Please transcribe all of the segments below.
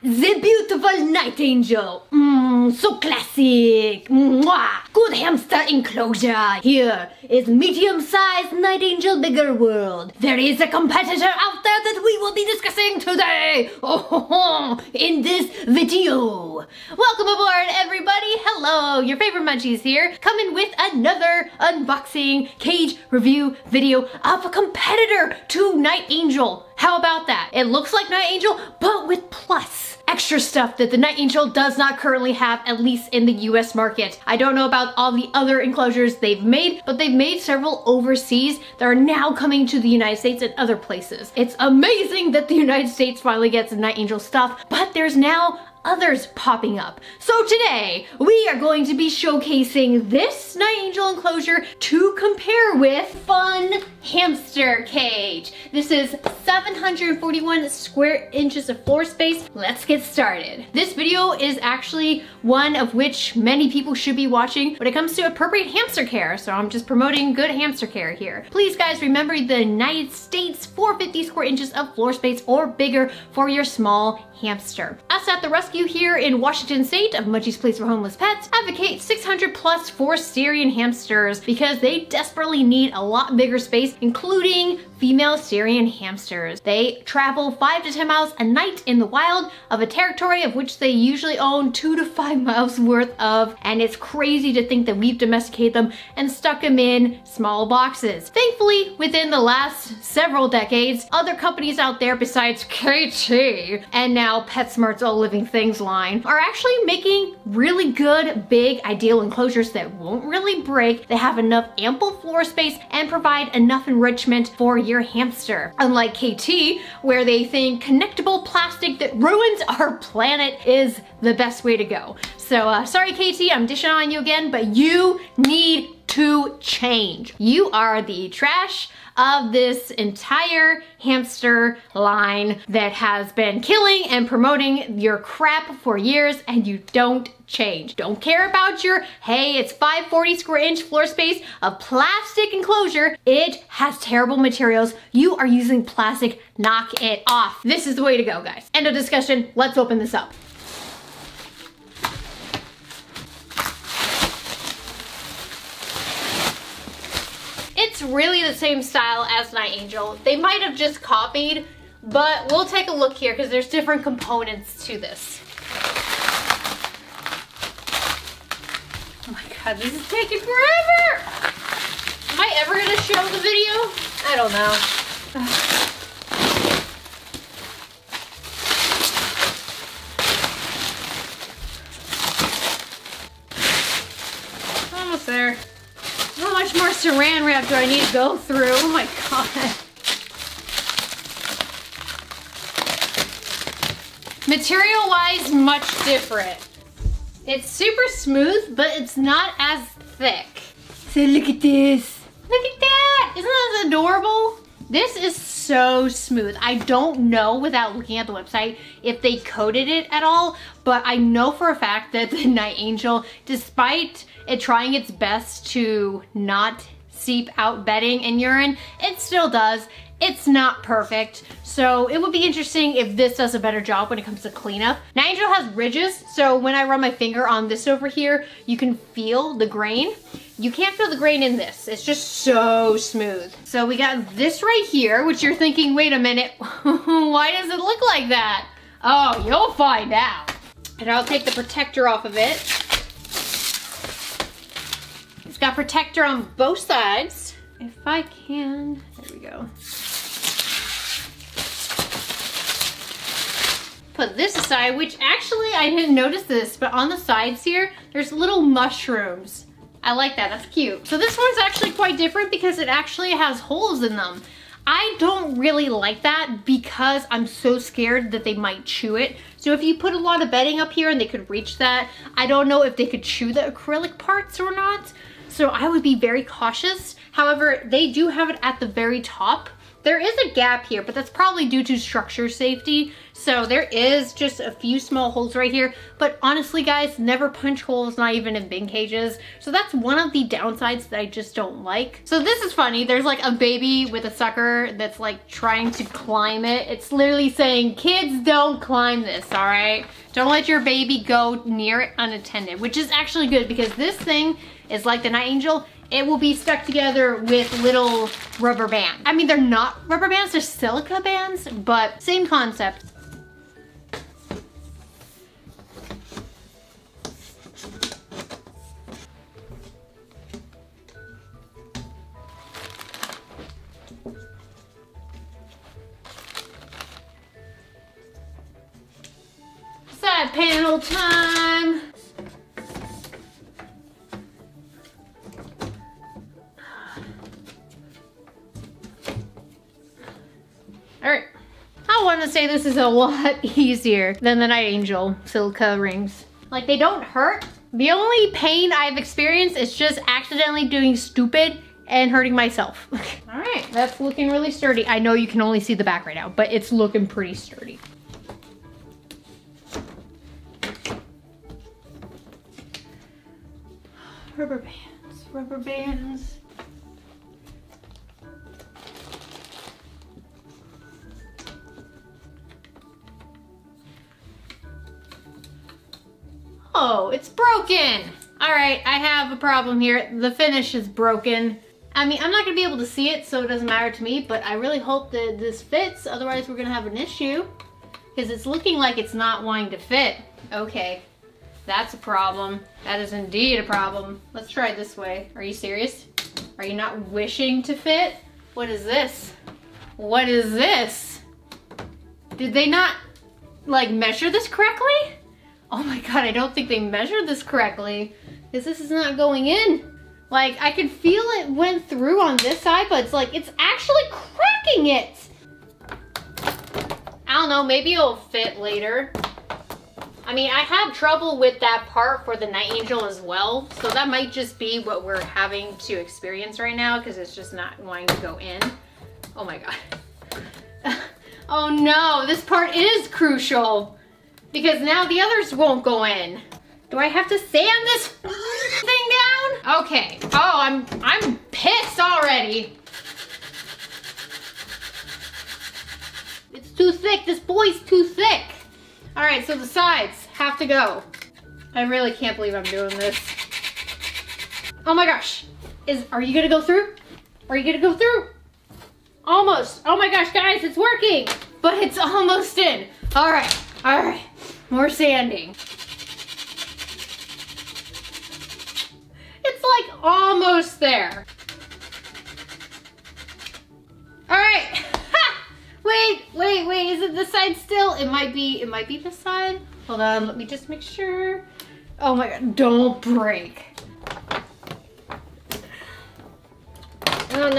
The beautiful Niteangel. So classic. Mwah. Good hamster enclosure. Here is medium-sized Niteangel bigger world. There is a competitor out there that we will be discussing today. In this video. Welcome aboard, everybody. Hello, your favorite Munchies here, coming with another unboxing cage review video of a competitor to Niteangel. How about that? It looks like Niteangel, but with plus extra stuff that the Niteangel does not currently have, at least in the US market. I don't know about all the other enclosures they've made, but they've made several overseas that are now coming to the United States and other places. It's amazing that the United States finally gets Niteangel stuff, but there's now others popping up. So today, we are going to be showcasing this Niteangel enclosure to compare with Fun Hamster Cage. This is 741 square inches of floor space. Let's get started. This video is actually one of which many people should be watching when it comes to appropriate hamster care, so I'm just promoting good hamster care here. Please guys, remember the United States 450 square inches of floor space or bigger for your small hamster. Us at the rescue here in Washington State of Munchie's Place for Homeless Pets advocate 600 plus for Syrian hamsters because they desperately need a lot bigger space, including female Syrian hamsters. They travel 5 to 10 miles a night in the wild of a territory of which they usually own 2 to 5 miles worth of, and it's crazy to think that we've domesticated them and stuck them in small boxes. Thankfully, within the last several decades, other companies out there besides KT and now PetSmart's All Living Things line are actually making really good, big, ideal enclosures that won't really break. They have enough ample floor space and provide enough enrichment for your hamster. Unlike KT, where they think connectable plastic that ruins our planet is the best way to go. So sorry KT, I'm dishing on you again, but you need to change. You are the trash of this entire hamster line that has been killing and promoting your crap for years, and you don't change. Don't care about your, hey, it's 540 square inch floor space of plastic enclosure. It has terrible materials. You are using plastic. Knock it off. This is the way to go, guys. End of discussion. Let's open this up. It's really the same style as Niteangel. They might have just copied, but we'll take a look here because there's different components to this. Oh my god, this is taking forever! Am I ever gonna show the video? I don't know. Almost there. How much more saran wrap do I need to go through? Oh my god. Material-wise, much different. It's super smooth, but it's not as thick. So look at this. Look at that! Isn't that adorable? This is so smooth. I don't know without looking at the website if they coated it at all, but I know for a fact that the Niteangel, despite it trying its best to not seep out bedding and urine, it still does. It's not perfect, so it would be interesting if this does a better job when it comes to cleanup. Niteangel has ridges, so when I run my finger on this over here, you can feel the grain. You can't feel the grain in this. It's just so smooth. So we got this right here, which you're thinking, wait a minute, why does it look like that? Oh, you'll find out. And I'll take the protector off of it. It's got protector on both sides. If I can, there we go. Put this aside, which actually I didn't notice this, but on the sides here, there's little mushrooms. I like that, that's cute. So this one's actually quite different because it actually has holes in them. I don't really like that because I'm so scared that they might chew it. So if you put a lot of bedding up here and they could reach that, I don't know if they could chew the acrylic parts or not. So I would be very cautious. However, they do have it at the very top There is a gap here, but that's probably due to structure safety. So there is just a few small holes right here. But honestly, guys, never punch holes, not even in bin cages. So that's one of the downsides that I just don't like. So this is funny. There's like a baby with a sucker that's like trying to climb it. It's literally saying, kids, don't climb this, all right? Don't let your baby go near it unattended, which is actually good because this thing is like the Niteangel. It will be stuck together with little rubber bands. I mean, they're not rubber bands, they're silica bands, but same concept. Side panel time. Alright, I want to say this is a lot easier than the Niteangel silica rings. Like, they don't hurt. The only pain I've experienced is just accidentally doing stupid and hurting myself. Alright, that's looking really sturdy. I know you can only see the back right now, but it's looking pretty sturdy. Rubber bands, rubber bands. Oh, it's broken. All right, I have a problem here. The finish is broken. I mean, I'm not gonna be able to see it, so it doesn't matter to me, but I really hope that this fits. Otherwise, we're gonna have an issue because it's looking like it's not wanting to fit. Okay, that's a problem. That is indeed a problem. Let's try it this way. Are you serious? Are you not wishing to fit? What is this? What is this? Did they not, like, measure this correctly? Oh my god, I don't think they measured this correctly. Because this is not going in. Like, I could feel it went through on this side, but it's like, it's actually cracking it. I don't know, maybe it'll fit later. I mean, I had trouble with that part for the Niteangel as well. So that might just be what we're having to experience right now because it's just not wanting to go in. Oh my god. Oh no, this part is crucial. Because now the others won't go in. Do I have to sand this thing down? Okay. Oh, I'm pissed already. It's too thick. This boy's too thick. All right, so the sides have to go. I really can't believe I'm doing this. Oh my gosh. Are you gonna go through? Are you gonna go through? Almost. Oh my gosh, guys, it's working. But it's almost in. All right. All right. More sanding. It's like almost there. All right. Wait, is it this side still? It might be this side. Hold on, let me just make sure. Oh my god, don't break. No,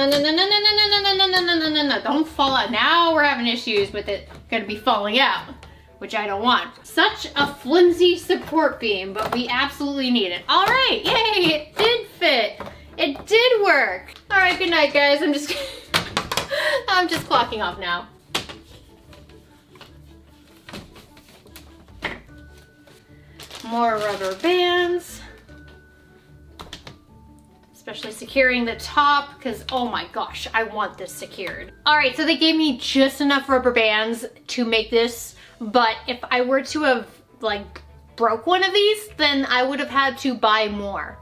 don't fall out. Now we're having issues with it gonna be falling out, which I don't want. Such a flimsy support beam, but we absolutely need it. All right, yay, it did fit. It did work. All right, good night, guys. I'm just clocking off now. More rubber bands. Especially securing the top, because oh my gosh, I want this secured. All right, so they gave me just enough rubber bands to make this, but if I were to have like broke one of these, then I would have had to buy more.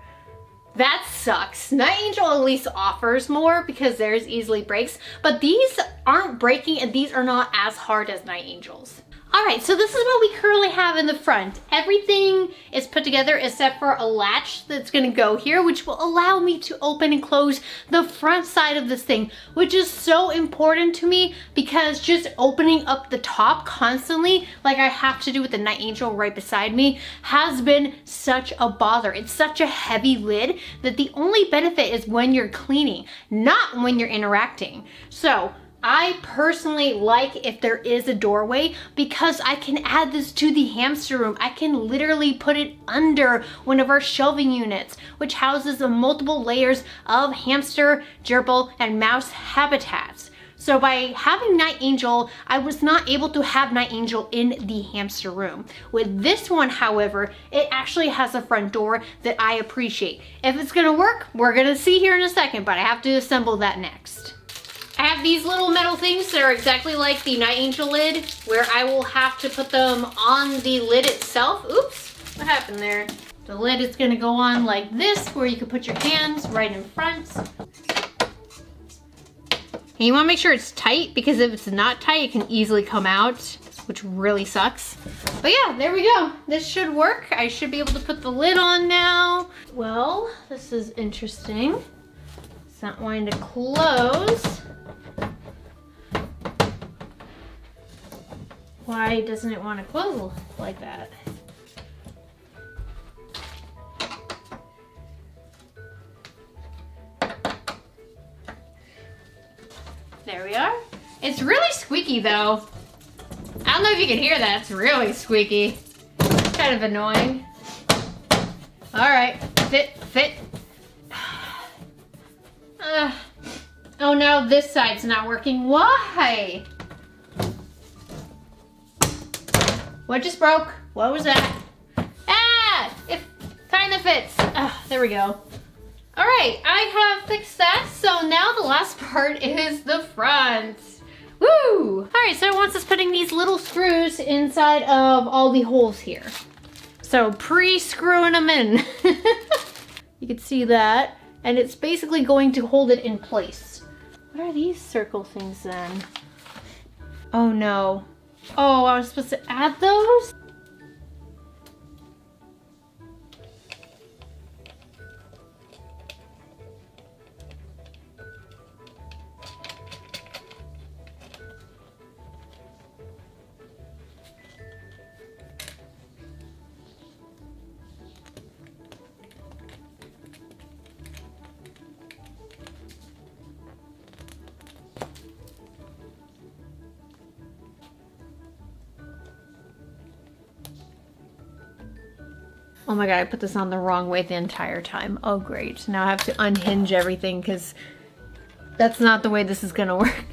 That sucks. Niteangel at least offers more because theirs easily breaks, but these aren't breaking and these are not as hard as Niteangel's. All right, so this is what we currently have in the front. Everything is put together except for a latch that's gonna go here, which will allow me to open and close the front side of this thing, which is so important to me because just opening up the top constantly, like I have to do with the Niteangel right beside me, has been such a bother. It's such a heavy lid that the only benefit is when you're cleaning, not when you're interacting. So, I personally like if there is a doorway because I can add this to the hamster room. I can literally put it under one of our shelving units, which houses the multiple layers of hamster, gerbil, and mouse habitats. So by having Niteangel, I was not able to have Niteangel in the hamster room. With this one, however, it actually has a front door that I appreciate. If it's gonna work, we're gonna see here in a second, but I have to assemble that next. I have these little metal things that are exactly like the Niteangel lid, where I will have to put them on the lid itself. Oops, what happened there? The lid is gonna go on like this, where you can put your hands right in front. And you wanna make sure it's tight, because if it's not tight, it can easily come out, which really sucks. But yeah, there we go. This should work. I should be able to put the lid on now. Well, this is interesting. It's not wanting to close. Why doesn't it want to close like that? There we are. It's really squeaky though. I don't know if you can hear that. It's really squeaky. Kind of annoying. All right, fit. Oh no, this side's not working. Why? What just broke? What was that? Ah, it kind of fits. There we go. All right, I have fixed that. So now the last part is the front. Woo! All right, so it wants us putting these little screws inside of all the holes here. So pre-screwing them in. You can see that. And it's basically going to hold it in place. What are these circle things then? Oh no. Oh, I was supposed to add those? Oh my god, I put this on the wrong way the entire time. Oh great, now I have to unhinge everything because that's not the way this is gonna work.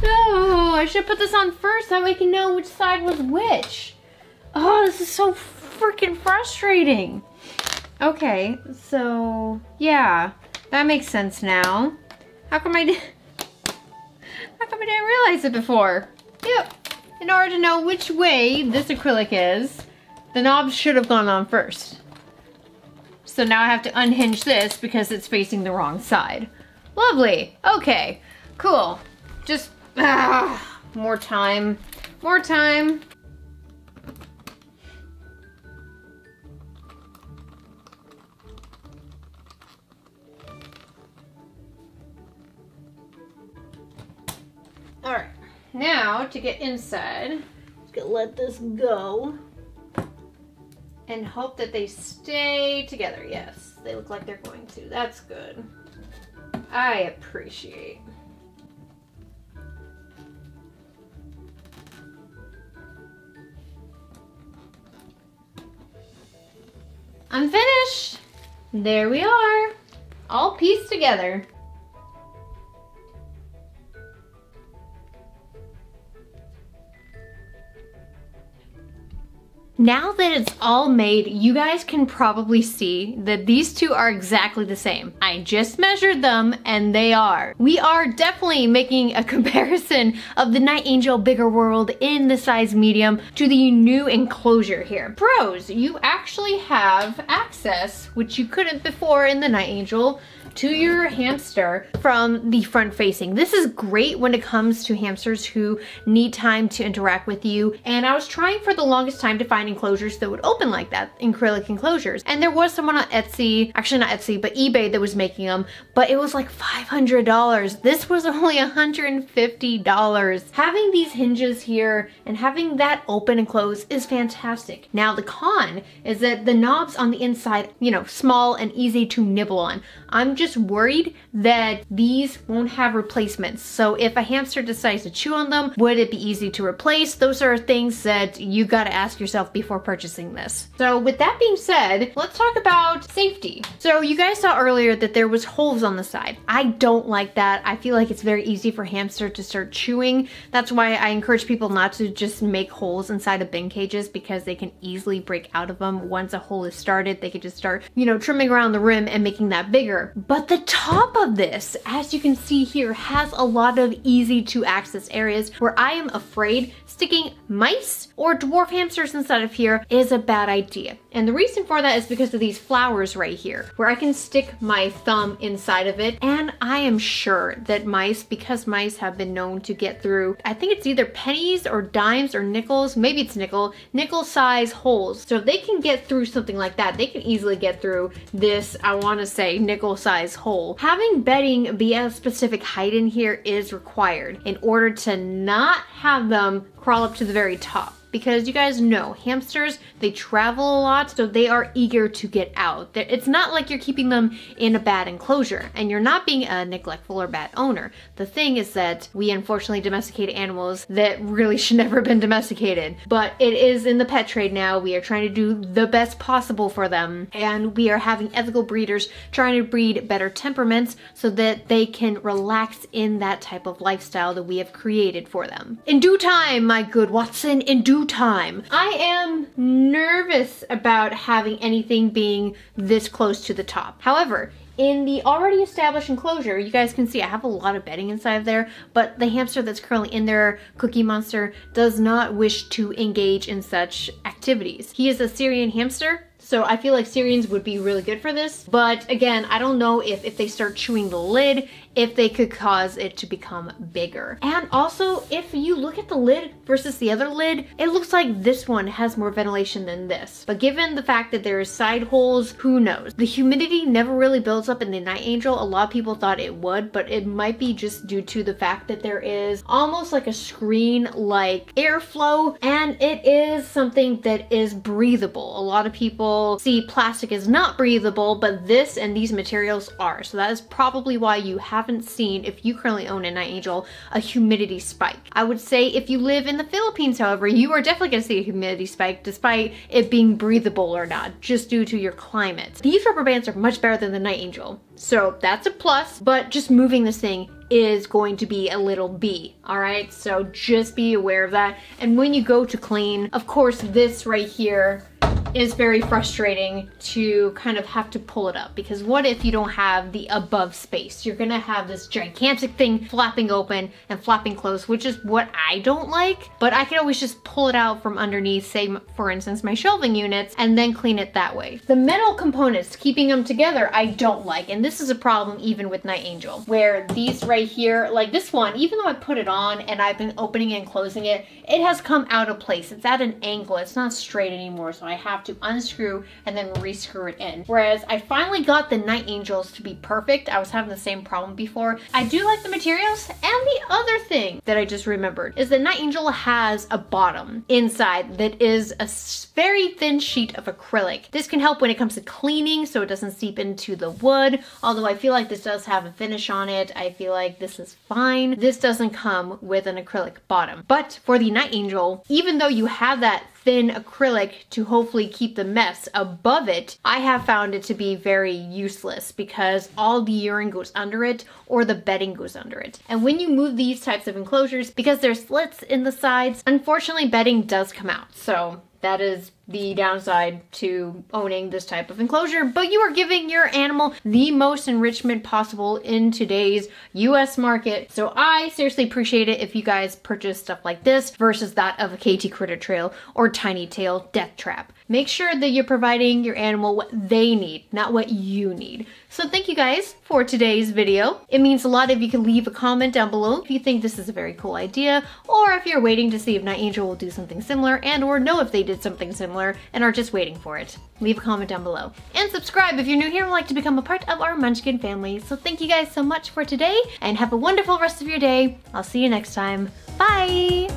Oh, I should put this on first, that way I can know which side was which. Oh, this is so freaking frustrating. Okay, so yeah, that makes sense now. How come I didn't realize it before? Yep, in order to know which way this acrylic is, the knobs should have gone on first. So now I have to unhinge this because it's facing the wrong side. Lovely, okay, cool. Just, more time, more time. All right, now to get inside, just gonna let this go. And hope that they stay together. Yes, they look like they're going to. That's good. I appreciate. I'm finished. There we are. All pieced together. Now that it's all made, you guys can probably see that these two are exactly the same. I just measured them and they are. We are definitely making a comparison of the Niteangel Bigger World in the size medium to the new enclosure here. Pros, you actually have access, which you couldn't before in the Niteangel, to your hamster from the front facing. This is great when it comes to hamsters who need time to interact with you. And I was trying for the longest time to find enclosures that would open like that, acrylic enclosures. And there was someone on Etsy, actually not Etsy, but eBay that was making them, but it was like $500. This was only $150. Having these hinges here and having that open and close is fantastic. Now the con is that the knobs on the inside, you know, small and easy to nibble on. I'm just just worried that these won't have replacements. So if a hamster decides to chew on them, would it be easy to replace? Those are things that you gotta ask yourself before purchasing this. So with that being said, let's talk about safety. So you guys saw earlier that there was holes on the side. I don't like that. I feel like it's very easy for hamster to start chewing. That's why I encourage people not to just make holes inside of bin cages, because they can easily break out of them. Once a hole is started, they could just start, you know, trimming around the rim and making that bigger. But the top of this, as you can see here, has a lot of easy to access areas where I am afraid sticking mice or dwarf hamsters inside of here is a bad idea. And the reason for that is because of these flowers right here, where I can stick my thumb inside of it. And I am sure that mice, because mice have been known to get through, I think it's either pennies or dimes or nickels, maybe it's nickel size holes. So if they can get through something like that, they can easily get through this, I want to say, nickel size hole. Having bedding be at a specific height in here is required in order to not have them crawl up to the very top. Because you guys know, hamsters, they travel a lot, so they are eager to get out. It's not like you're keeping them in a bad enclosure, and you're not being a neglectful or bad owner. The thing is that we unfortunately domesticate animals that really should never have been domesticated. But it is in the pet trade now. We are trying to do the best possible for them, and we are having ethical breeders trying to breed better temperaments so that they can relax in that type of lifestyle that we have created for them. In due time, my good Watson, in due time. I am nervous about having anything being this close to the top. However, in the already established enclosure, you guys can see I have a lot of bedding inside of there, but the hamster that's currently in there, Cookie Monster, does not wish to engage in such activities. He is a Syrian hamster, so I feel like Syrians would be really good for this. But again, I don't know if they start chewing the lid, if they could cause it to become bigger. And also, if you look at the lid versus the other lid, it looks like this one has more ventilation than this. But given the fact that there are side holes, who knows? The humidity never really builds up in the Niteangel. A lot of people thought it would, but it might be just due to the fact that there is almost like a screen-like airflow, and it is something that is breathable. A lot of people see plastic as not breathable, but this and these materials are. So that is probably why you haven't seen, if you currently own a Niteangel, a humidity spike. I would say if you live in the Philippines, however, you are definitely going to see a humidity spike despite it being breathable or not, just due to your climate. These rubber bands are much better than the Niteangel, so that's a plus, but just moving this thing is going to be a little B, all right? So just be aware of that. And when you go to clean, of course, this right here is very frustrating to kind of have to pull it up, because what if you don't have the above space? You're gonna have this gigantic thing flapping open and flapping closed, which is what I don't like, but I can always just pull it out from underneath, say for instance my shelving units, and then clean it that way. The metal components, keeping them together, I don't like, and this is a problem even with Niteangel, where these right here, like this one, even though I put it on and I've been opening and closing it, it has come out of place. It's at an angle, it's not straight anymore, so I have to unscrew and then rescrew it in. Whereas I finally got the Niteangels to be perfect. I was having the same problem before. I do like the materials, and the other thing that I just remembered is the Niteangel has a bottom inside that is a very thin sheet of acrylic. This can help when it comes to cleaning so it doesn't seep into the wood, although I feel like this does have a finish on it. I feel like this is fine. This doesn't come with an acrylic bottom. But for the Niteangel, even though you have that thin acrylic to hopefully keep the mess above it, I have found it to be very useless because all the urine goes under it or the bedding goes under it. And when you move these types of enclosures, because there's slits in the sides, unfortunately bedding does come out. So that is the downside to owning this type of enclosure, but you are giving your animal the most enrichment possible in today's US market. So I seriously appreciate it if you guys purchase stuff like this versus that of a KT Critter Trail or Tiny Tail Death Trap. Make sure that you're providing your animal what they need, not what you need. So thank you guys for today's video. It means a lot if you can leave a comment down below if you think this is a very cool idea, or if you're waiting to see if Niteangel will do something similar and or know if they did something similar and are just waiting for it. Leave a comment down below. And subscribe if you're new here and would like to become a part of our Munchkin family. So thank you guys so much for today and have a wonderful rest of your day. I'll see you next time. Bye!